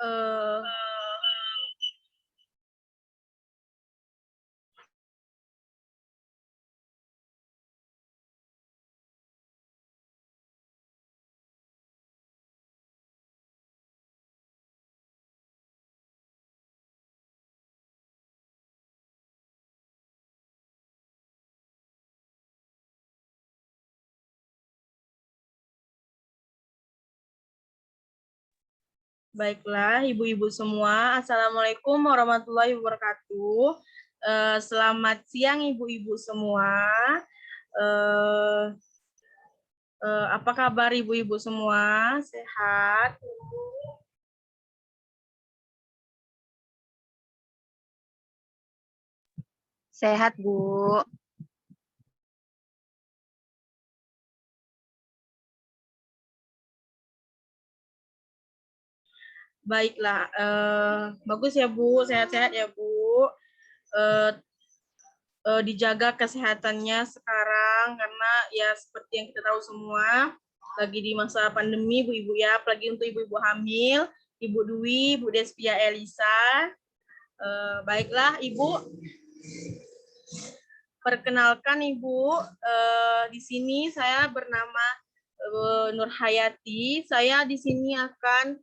eh, Baiklah, ibu-ibu semua. Assalamualaikum warahmatullahi wabarakatuh. Selamat siang, ibu-ibu semua. Eh, apa kabar ibu-ibu semua? Sehat? Sehat, Bu. Baiklah, bagus ya Bu, sehat-sehat ya Bu. Eh, dijaga kesehatannya sekarang karena ya seperti yang kita tahu semua lagi di masa pandemi Bu Ibu ya, apalagi untuk ibu-ibu hamil, Ibu Dwi, Bu Despia Elisa. Baiklah Ibu, perkenalkan Ibu, di sini saya bernama Nur Hayati. Saya di sini akan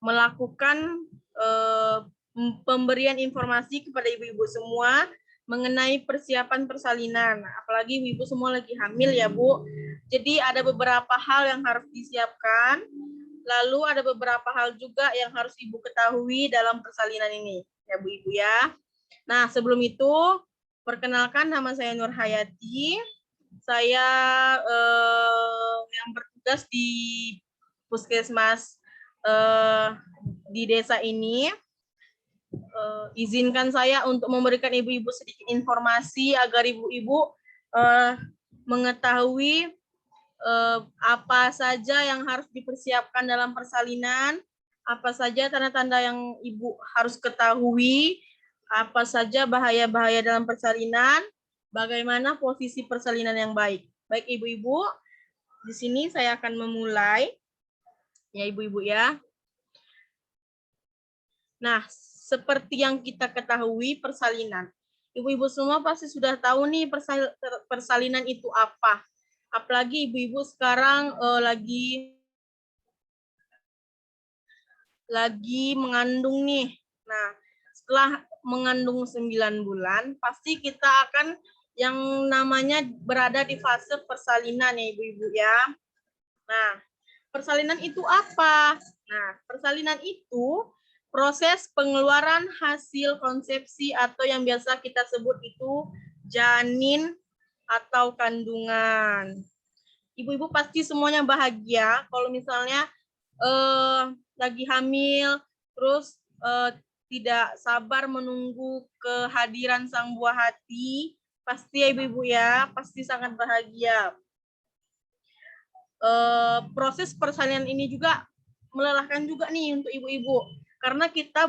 melakukan pemberian informasi kepada ibu-ibu semua mengenai persiapan persalinan. Apalagi ibu-ibu semua lagi hamil ya, Bu. Jadi ada beberapa hal yang harus disiapkan, lalu ada beberapa hal juga yang harus Ibu ketahui dalam persalinan ini, ya Bu Ibu ya. Nah, sebelum itu, perkenalkan nama saya Nur Hayati. Saya yang bertugas di Puskesmas di desa ini. Izinkan saya untuk memberikan ibu-ibu sedikit informasi agar ibu-ibu mengetahui apa saja yang harus dipersiapkan dalam persalinan, apa saja tanda-tanda yang ibu harus ketahui, apa saja bahaya-bahaya dalam persalinan, bagaimana posisi persalinan yang baik. Baik ibu-ibu, di sini saya akan memulai, ya ibu-ibu ya. Nah, seperti yang kita ketahui persalinan. Ibu-ibu semua pasti sudah tahu nih persalinan itu apa. Apalagi ibu-ibu sekarang lagi mengandung nih. Nah, setelah mengandung 9 bulan, pasti kita akan yang namanya berada di fase persalinan ya ibu-ibu ya. Nah, persalinan itu apa? Nah, persalinan itu proses pengeluaran hasil konsepsi atau yang biasa kita sebut itu janin atau kandungan. Ibu-ibu pasti semuanya bahagia kalau misalnya lagi hamil, terus tidak sabar menunggu kehadiran sang buah hati. Pasti ya ibu-ibu ya, pasti sangat bahagia. Proses persalinan ini juga melelahkan juga nih untuk ibu-ibu karena kita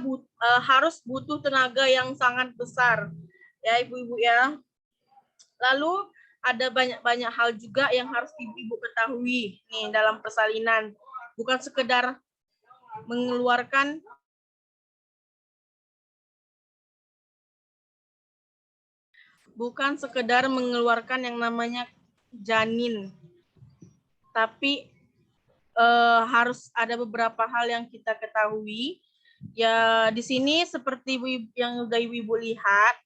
harus butuh tenaga yang sangat besar ya ibu-ibu ya. Lalu ada banyak-banyak hal juga yang harus ibu-ibu ketahui nih dalam persalinan, bukan sekedar mengeluarkan yang namanya janin, tapi harus ada beberapa hal yang kita ketahui. Ya, di sini seperti yang udah ibu-ibu lihat,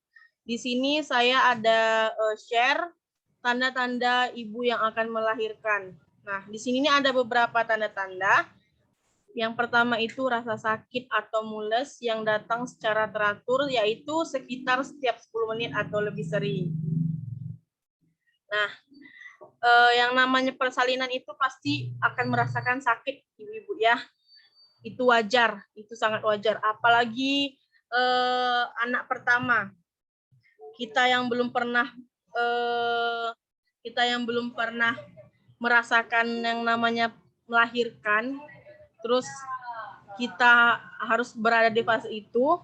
di sini saya ada share tanda-tanda ibu yang akan melahirkan. Nah, di sini ada beberapa tanda-tanda. Yang pertama itu rasa sakit atau mules yang datang secara teratur, yaitu sekitar setiap 10 menit atau lebih sering. Nah, yang namanya persalinan itu pasti akan merasakan sakit, ibu-ibu ya. Itu wajar, itu sangat wajar. Apalagi anak pertama, kita yang belum pernah merasakan yang namanya melahirkan, terus kita harus berada di fase itu,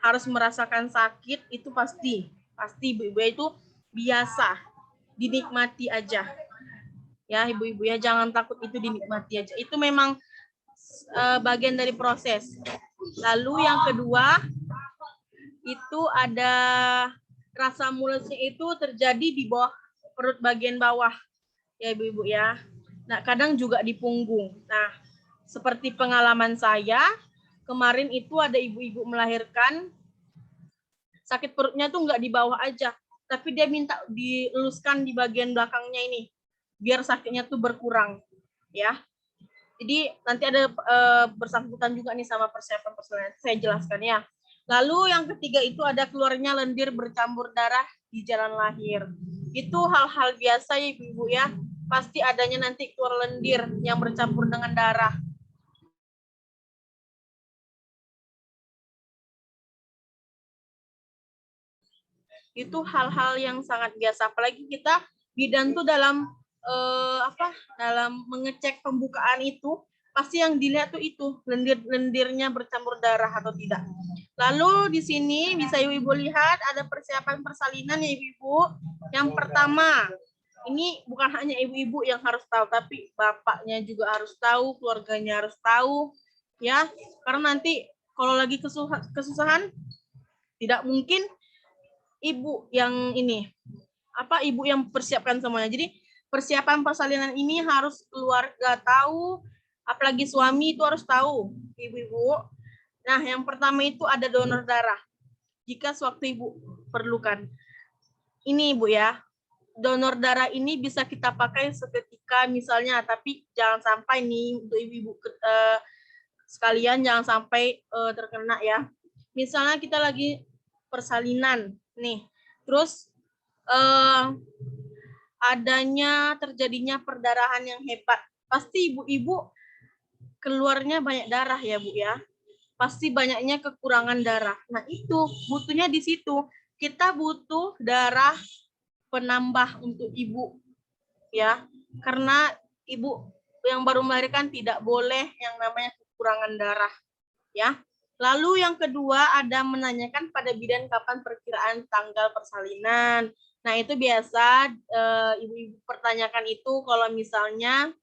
harus merasakan sakit, itu pasti ibu-ibu itu biasa, dinikmati aja. Ya ibu-ibu ya, jangan takut, itu dinikmati aja. Itu memang bagian dari proses. Lalu yang kedua itu ada rasa mulusnya itu terjadi di bawah perut bagian bawah ya ibu-ibu ya. Nah kadang juga di punggung. Nah seperti pengalaman saya kemarin itu ada ibu-ibu melahirkan sakit perutnya tuh nggak di bawah aja, tapi dia minta diluskan di bagian belakangnya ini biar sakitnya tuh berkurang ya. Jadi nanti ada bersangkutan juga nih sama persiapan persalinan. Saya jelaskan ya. Lalu yang ketiga itu ada keluarnya lendir bercampur darah di jalan lahir. Itu hal-hal biasa ya ibu-ibu ya. Pasti adanya nanti keluar lendir yang bercampur dengan darah. Itu hal-hal yang sangat biasa. Apalagi kita bidan tuh dalam dalam mengecek pembukaan itu pasti yang dilihat tuh itu lendir-lendirnya bercampur darah atau tidak. Lalu di sini bisa ibu-ibu lihat ada persiapan persalinan ya ibu-ibu. Yang pertama, ini bukan hanya ibu-ibu yang harus tahu, tapi bapaknya juga harus tahu, keluarganya harus tahu, ya. Karena nanti kalau lagi kesusahan, tidak mungkin ibu yang ibu yang persiapkan semuanya. Jadi persiapan persalinan ini harus keluarga tahu, apalagi suami itu harus tahu, ibu-ibu. Nah, yang pertama itu ada donor darah. Jika sewaktu ibu perlukan. Ini ibu ya, donor darah ini bisa kita pakai seketika misalnya, tapi jangan sampai nih untuk ibu-ibu sekalian jangan sampai terkena ya. Misalnya kita lagi persalinan nih, terus terjadinya perdarahan yang hebat. Pasti ibu-ibu keluarnya banyak darah ya Bu ya. Pasti banyaknya kekurangan darah. Nah itu butuhnya di situ. Kita butuh darah penambah untuk ibu ya. Karena ibu yang baru melahirkan tidak boleh yang namanya kekurangan darah ya. Lalu yang kedua ada menanyakan pada bidan kapan perkiraan tanggal persalinan. Nah itu biasa ibu-ibu pertanyakan itu kalau misalnya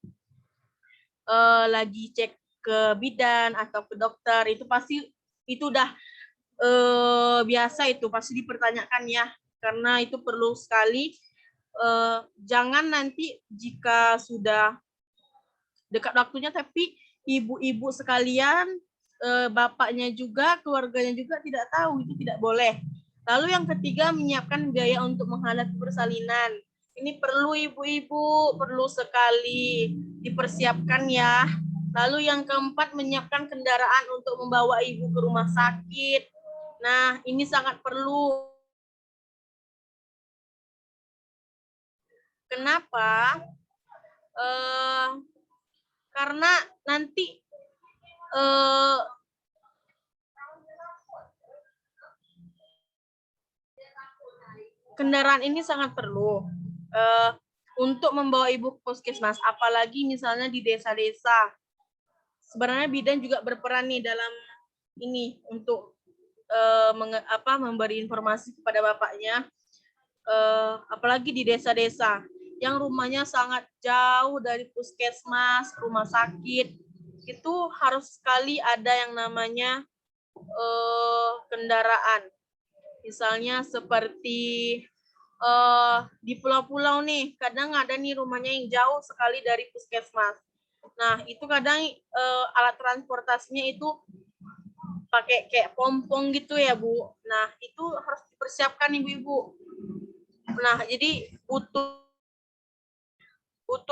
lagi cek ke bidan atau ke dokter, itu pasti itu udah biasa, itu pasti dipertanyakan ya, karena itu perlu sekali. Jangan nanti jika sudah dekat waktunya tapi ibu-ibu sekalian, bapaknya juga, keluarganya juga tidak tahu, itu tidak boleh. Lalu yang ketiga, menyiapkan biaya untuk menghadapi persalinan. Ini perlu ibu-ibu, perlu sekali dipersiapkan ya. Lalu yang keempat, menyiapkan kendaraan untuk membawa ibu ke rumah sakit. Nah, ini sangat perlu. Kenapa? Karena nanti kendaraan ini sangat perlu untuk membawa ibu ke puskesmas, apalagi misalnya di desa-desa. Sebenarnya bidan juga berperan nih dalam ini untuk memberi informasi kepada bapaknya, apalagi di desa-desa yang rumahnya sangat jauh dari puskesmas, rumah sakit, itu harus sekali ada yang namanya kendaraan. Misalnya seperti di pulau-pulau nih, kadang ada nih rumahnya yang jauh sekali dari puskesmas. Nah, itu kadang alat transportasinya itu pakai kayak pompong gitu ya, Bu. Nah, itu harus dipersiapkan ibu-ibu. Nah, jadi butuh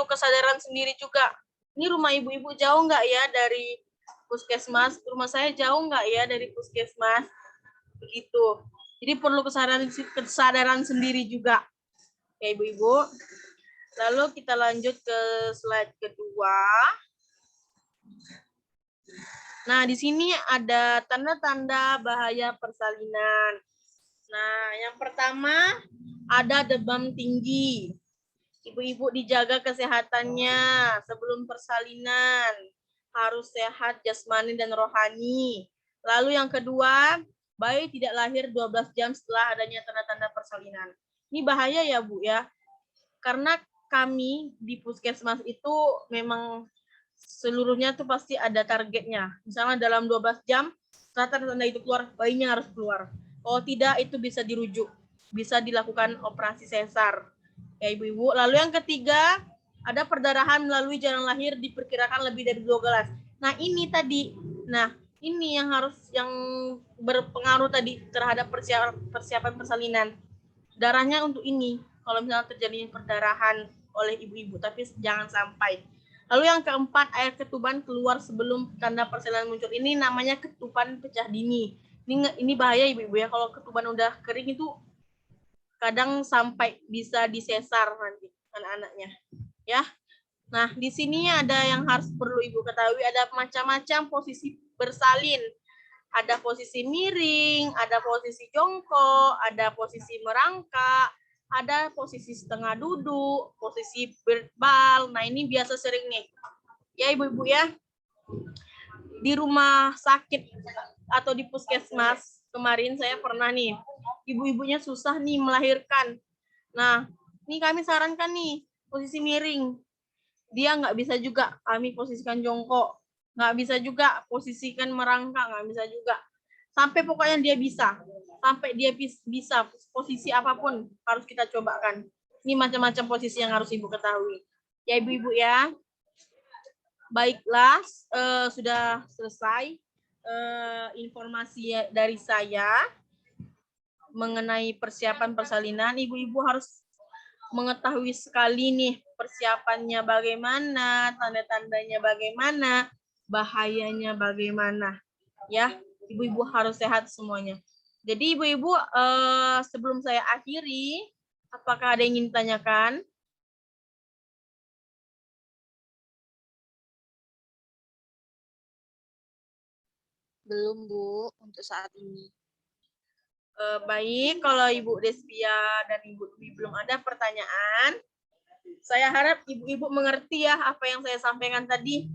kesadaran sendiri juga. Ini rumah ibu-ibu jauh nggak ya dari puskesmas? Rumah saya jauh nggak ya dari puskesmas? Begitu. Jadi perlu kesadaran sendiri juga. Ya, ibu-ibu. Lalu kita lanjut ke slide kedua. Nah, di sini ada tanda-tanda bahaya persalinan. Nah, yang pertama ada demam tinggi. Ibu-ibu dijaga kesehatannya sebelum persalinan. Harus sehat jasmani dan rohani. Lalu yang kedua, bayi tidak lahir 12 jam setelah adanya tanda-tanda persalinan. Ini bahaya ya, Bu ya. Karena kami di puskesmas itu memang seluruhnya tuh pasti ada targetnya. Misalnya dalam 12 jam, tanda itu keluar, bayinya harus keluar. Kalau tidak, itu bisa dirujuk. Bisa dilakukan operasi sesar. Ya ibu-ibu. Lalu yang ketiga, ada perdarahan melalui jalan lahir diperkirakan lebih dari 2 gelas. Nah ini tadi, ini yang berpengaruh tadi terhadap persiapan persalinan. Darahnya untuk ini, kalau misalnya terjadi perdarahan oleh ibu-ibu, tapi jangan sampai. Lalu yang keempat, air ketuban keluar sebelum tanda persalinan muncul. Ini namanya ketuban pecah dini. Ini bahaya ibu-ibu ya, kalau ketuban udah kering itu kadang sampai bisa disesar nanti anak-anaknya. Ya. Nah, di sini ada yang harus perlu ibu ketahui, ada macam-macam posisi bersalin. Ada posisi miring, ada posisi jongkok, ada posisi merangkak, ada posisi setengah duduk, posisi berbal. Nah, ini biasa sering nih. Ya, ibu-ibu ya. Di rumah sakit atau di puskesmas, kemarin saya pernah nih, ibu-ibunya susah nih melahirkan. Nah, ini kami sarankan nih, posisi miring. Dia nggak bisa juga kami posisikan jongkok. Nggak bisa juga posisikan merangkak, nggak bisa juga. Sampai pokoknya dia bisa. Sampai dia bisa posisi apapun harus kita cobakan. Ini macam-macam posisi yang harus ibu ketahui. Ya ibu-ibu ya. Baiklah, sudah selesai informasi dari saya mengenai persiapan persalinan. Ibu-ibu harus mengetahui sekali nih persiapannya bagaimana, tanda-tandanya bagaimana, bahayanya bagaimana. Ya, ibu-ibu harus sehat semuanya. Jadi ibu-ibu, sebelum saya akhiri, apakah ada yang ingin ditanyakan? Belum, Bu, untuk saat ini. Baik, kalau Ibu Desvia dan Ibu Dwi belum ada pertanyaan, saya harap ibu-ibu mengerti ya apa yang saya sampaikan tadi.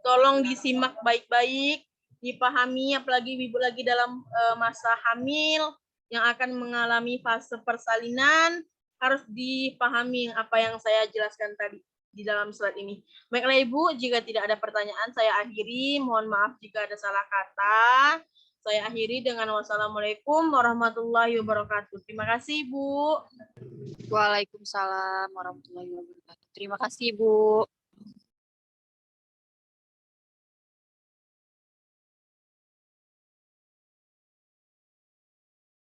Tolong disimak baik-baik, dipahami, apalagi ibu lagi dalam masa hamil yang akan mengalami fase persalinan, harus dipahami apa yang saya jelaskan tadi di dalam slide ini. Baiklah Ibu, jika tidak ada pertanyaan, saya akhiri. Mohon maaf jika ada salah kata. Saya akhiri dengan wassalamualaikum warahmatullahi wabarakatuh. Terima kasih, Bu. Waalaikumsalam warahmatullahi wabarakatuh. Terima kasih, Bu.